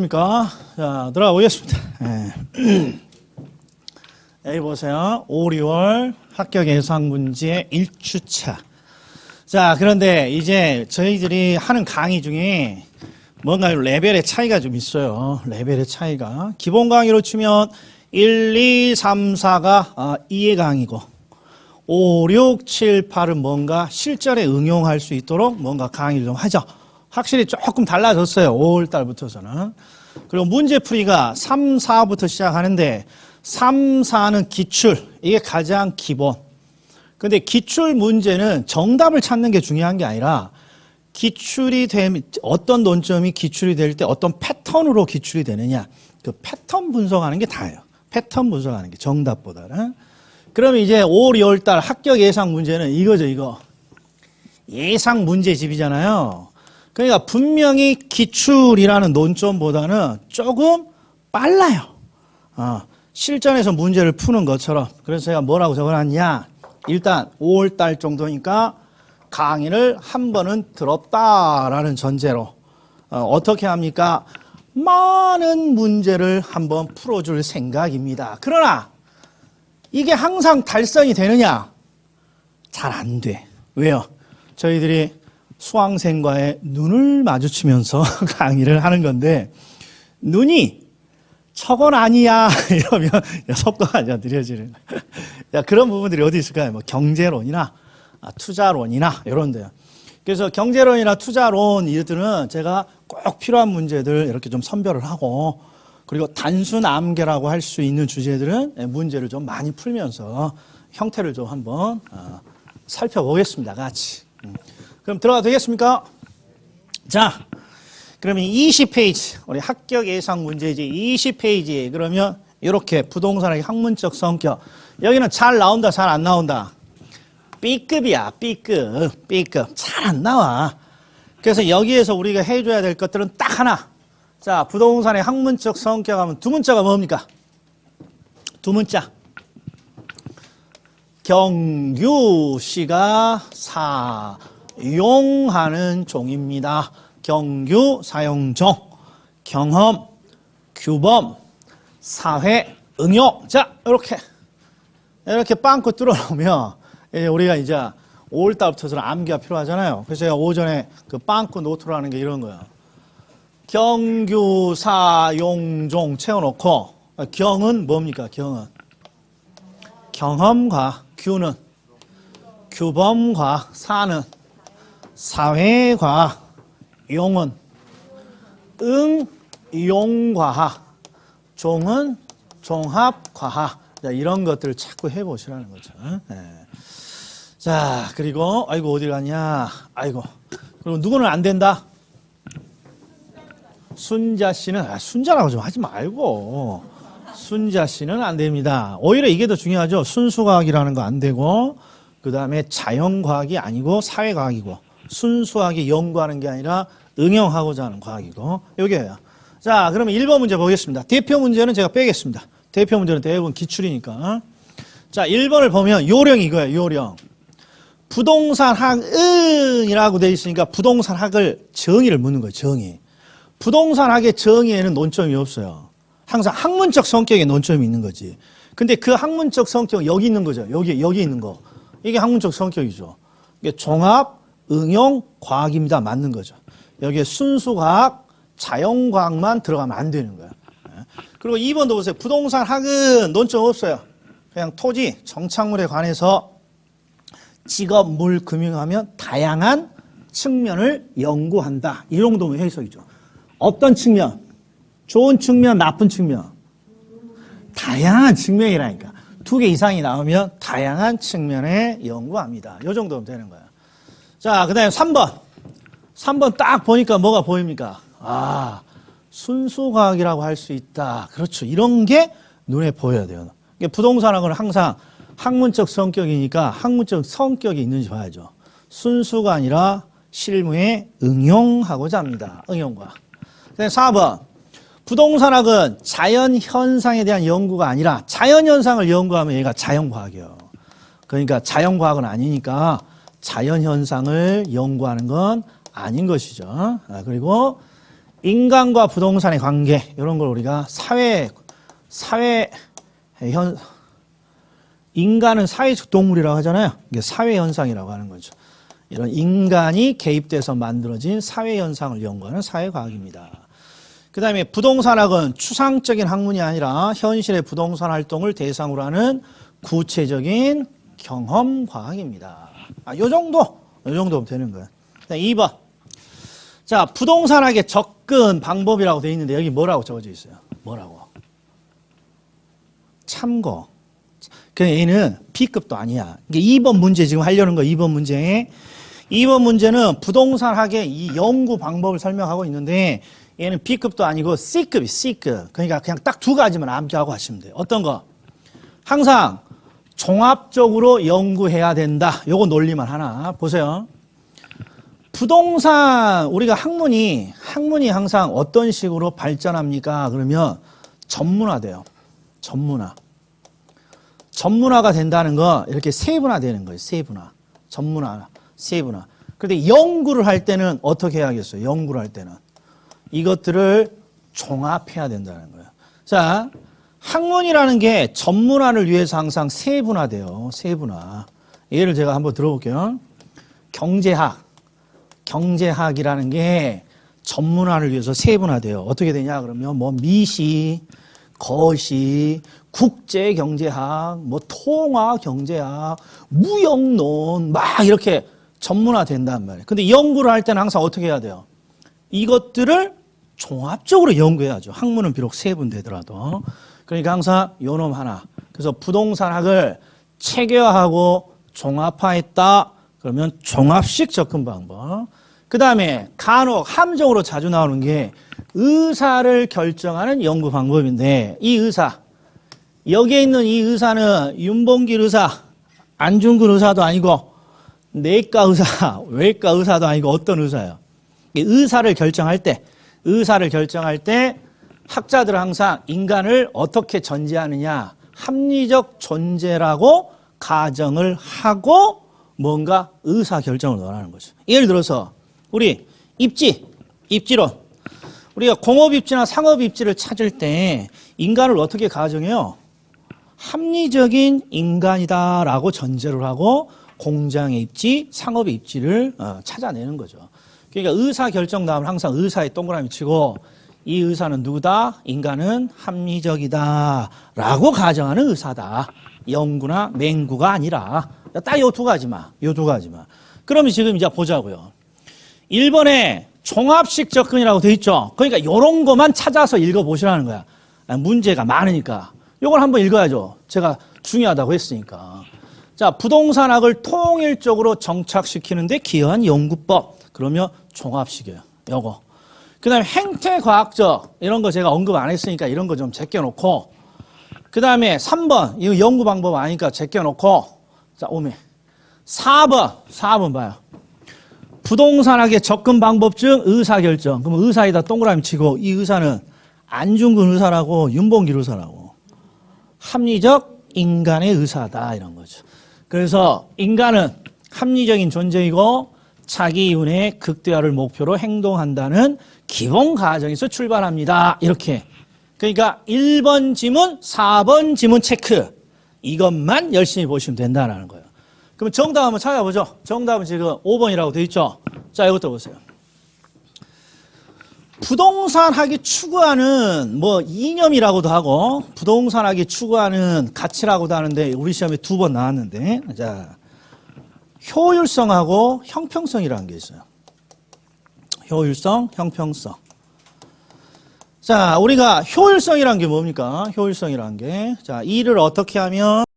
그러니까 자 들어가 보겠습니다. 여기 보세요. 5, 6월 합격 예상 문제 1주차. 자 그런데 이제 저희들이 하는 강의 중에 뭔가 레벨의 차이가 좀 있어요. 레벨의 차이가 기본 강의로 치면 1, 2, 3, 4가 이해 강의고 5, 6, 7, 8은 뭔가 실전에 응용할 수 있도록 뭔가 강의를 좀 하죠. 확실히 조금 달라졌어요. 5월 달부터서는. 그리고 문제풀이가 3, 4부터 시작하는데 3, 4는 기출. 이게 가장 기본. 근데 기출 문제는 정답을 찾는 게 중요한 게 아니라 기출이 되면 어떤 논점이 기출이 될 때 어떤 패턴으로 기출이 되느냐. 그 패턴 분석하는 게 다예요. 패턴 분석하는 게 정답보다는. 그러면 이제 5월, 2월 달 합격 예상 문제는 이거죠, 이거. 예상 문제집이잖아요. 그러니까 분명히 기출이라는 논점보다는 조금 빨라요. 실전에서 문제를 푸는 것처럼. 그래서 제가 뭐라고 적어놨냐. 일단 5월 달 정도니까 강의를 한 번은 들었다라는 전제로 어떻게 합니까? 많은 문제를 한번 풀어줄 생각입니다. 그러나 이게 항상 달성이 되느냐? 잘 안 돼. 왜요? 저희들이 수강생과의 눈을 마주치면서 강의를 하는 건데 눈이 저건 아니야 이러면 속도가 느려지는 그런 부분들이 어디 있을까요? 뭐 경제론이나 투자론이나 이런 데요. 그래서 경제론이나 투자론 이들은 제가 꼭 필요한 문제들 이렇게 좀 선별을 하고 그리고 단순 암기라고 할 수 있는 주제들은 문제를 좀 많이 풀면서 형태를 좀 한번 살펴보겠습니다. 같이. 그럼 들어가도 되겠습니까? 자, 그러면 20페이지, 우리 합격 예상 문제지 20페이지. 그러면 이렇게 부동산의 학문적 성격. 여기는 잘 나온다, 잘 안 나온다. B급이야, B급, B급. 잘 안 나와. 그래서 여기에서 우리가 해줘야 될 것들은 딱 하나. 자, 부동산의 학문적 성격 하면 두 문자가 뭡니까? 두 문자. 경규시가 사용하는 종입니다. 경규 사용종, 경험, 규범, 사회, 응용. 자, 이렇게 빵꾸 뚫어놓으면 우리가 이제 5월달부터는 암기가 필요하잖아요. 그래서 제가 오전에 그 빵꾸 노트로 하는 게 이런 거예요. 경규 사용종 채워놓고 경은 뭡니까? 경은 경험과 규는 규범과 사는 사회과 용은 응용과학 종은 종합과학 이런 것들을 자꾸 해보시라는 거죠. 네. 자 그리고 아이고 어디 갔냐 아이고 그리고 누구는 안 된다? 순자 씨는 순자라고 좀 하지 말고 순자 씨는 안 됩니다. 오히려 이게 더 중요하죠. 순수과학이라는 거 안 되고 그 다음에 자연과학이 아니고 사회과학이고 순수하게 연구하는 게 아니라 응용하고자 하는 과학이고 여기에요. 자 그러면 1번 문제 보겠습니다. 대표 문제는 제가 빼겠습니다. 대표 문제는 대부분 기출이니까. 자 1번을 보면 요령이 이거예요. 요령. 부동산학은이라고 되어 있으니까 부동산학을 정의를 묻는 거예요. 정의. 부동산학의 정의에는 논점이 없어요. 항상 학문적 성격의 논점이 있는 거지. 근데 그 학문적 성격은 여기 있는 거죠. 여기 있는 거. 이게 학문적 성격이죠. 이게 종합, 응용, 과학입니다. 맞는 거죠. 여기에 순수과학, 자연과학만 들어가면 안 되는 거예요. 그리고 2번도 보세요. 부동산학은 논점 없어요. 그냥 토지, 정착물에 관해서 직업, 물, 금융하면 다양한 측면을 연구한다. 이 정도면 해석이죠. 어떤 측면? 좋은 측면, 나쁜 측면. 다양한 측면이라니까. 2개 이상이 나오면 다양한 측면에 연구합니다. 이 정도면 되는 거예요. 자, 그 다음에 3번. 3번 딱 보니까 뭐가 보입니까? 순수과학이라고 할 수 있다. 그렇죠. 이런 게 눈에 보여야 돼요. 부동산학은 항상 학문적 성격이니까 학문적 성격이 있는지 봐야죠. 순수가 아니라 실무에 응용하고자 합니다. 응용과학. 4번. 부동산학은 자연현상에 대한 연구가 아니라 자연현상을 연구하면 얘가 자연과학이에요. 그러니까 자연과학은 아니니까 자연현상을 연구하는 건 아닌 것이죠. 그리고 인간과 부동산의 관계, 이런 걸 우리가 인간은 사회적 동물이라고 하잖아요. 이게 사회현상이라고 하는 거죠. 이런 인간이 개입돼서 만들어진 사회현상을 연구하는 사회과학입니다. 그 다음에 부동산학은 추상적인 학문이 아니라 현실의 부동산 활동을 대상으로 하는 구체적인 경험과학입니다. 요 정도 되는 거예요. 2번. 자, 부동산학의 접근 방법이라고 되어 있는데 여기 뭐라고 적어져 있어요? 뭐라고? 참고. 그 얘는 B급도 아니야. 이게 2번 문제 지금 하려는 거 2번 문제. 2번 문제는 부동산학의 이 연구 방법을 설명하고 있는데 얘는 B급도 아니고 C급이 C급. 그러니까 그냥 딱 두 가지만 암기하고 하시면 돼요. 어떤 거? 항상 종합적으로 연구해야 된다. 요거 논리만 하나 보세요. 부동산 우리가 학문이 항상 어떤 식으로 발전합니까? 그러면 전문화돼요. 전문화가 된다는 거 이렇게 세분화되는 거예요. 세분화. 그런데 연구를 할 때는 어떻게 해야겠어요? 연구를 할 때는 이것들을 종합해야 된다는 거예요. 자, 학문이라는 게 전문화를 위해서 항상 세분화돼요. 세분화. 예를 제가 한번 들어볼게요. 경제학이라는 게 전문화를 위해서 세분화돼요. 어떻게 되냐 그러면 뭐 미시, 거시, 국제경제학, 뭐 통화경제학, 무역론 막 이렇게 전문화된단 말이에요. 근데 연구를 할 때는 항상 어떻게 해야 돼요? 이것들을 종합적으로 연구해야죠. 학문은 비록 세분되더라도. 그러니까 항상 요놈 하나. 그래서 부동산학을 체계화하고 종합화했다. 그러면 종합식 접근 방법. 그 다음에 간혹 함정으로 자주 나오는 게 의사를 결정하는 연구 방법인데 이 의사, 여기에 있는 이 의사는 윤봉길 의사, 안중근 의사도 아니고 내과 의사, 외과 의사도 아니고 어떤 의사예요? 의사를 결정할 때 학자들은 항상 인간을 어떻게 전제하느냐, 합리적 존재라고 가정을 하고 뭔가 의사 결정을 원하는 거죠. 예를 들어서 우리 입지론, 우리가 공업입지나 상업입지를 찾을 때 인간을 어떻게 가정해요? 합리적인 인간이다라고 전제를 하고 공장의 입지, 상업의 입지를 찾아내는 거죠. 그러니까 의사 결정 나오면 항상 의사에 동그라미 치고 이 의사는 누구다? 인간은 합리적이다 라고 가정하는 의사다. 영구나 맹구가 아니라 딱 요 두 가지만. 그러면 지금 이제 보자고요. 1번에 종합식 접근이라고 돼 있죠. 그러니까 이런 것만 찾아서 읽어보시라는 거야. 문제가 많으니까. 이걸 한번 읽어야죠. 제가 중요하다고 했으니까. 자, 부동산학을 통일적으로 정착시키는데 기여한 연구법. 그러면 종합식이에요. 요거. 그 다음에 행태과학적 이런 거 제가 언급 안 했으니까 이런 거 좀 제껴놓고 그 다음에 3번 이거 연구 방법 아니까 제껴놓고 자 오메 4번 봐요. 부동산학의 접근 방법 중 의사결정. 그럼 의사에다 동그라미 치고 이 의사는 안중근 의사라고 윤봉길 의사라고 합리적 인간의 의사다 이런 거죠. 그래서 인간은 합리적인 존재이고 자기 이윤의 극대화를 목표로 행동한다는 기본 가정에서 출발합니다. 이렇게. 그러니까 1번 지문, 4번 지문 체크. 이것만 열심히 보시면 된다는 거예요. 그럼 정답 한번 찾아보죠. 정답은 지금 5번이라고 되어 있죠. 자, 이것도 보세요. 부동산학이 추구하는 뭐 이념이라고도 하고 부동산학이 추구하는 가치라고도 하는데 우리 시험에 2번 나왔는데 자 효율성하고 형평성이라는 게 있어요. 효율성, 형평성. 자, 우리가 효율성이라는 게 뭡니까? 효율성이라는 게. 자, 일을 어떻게 하면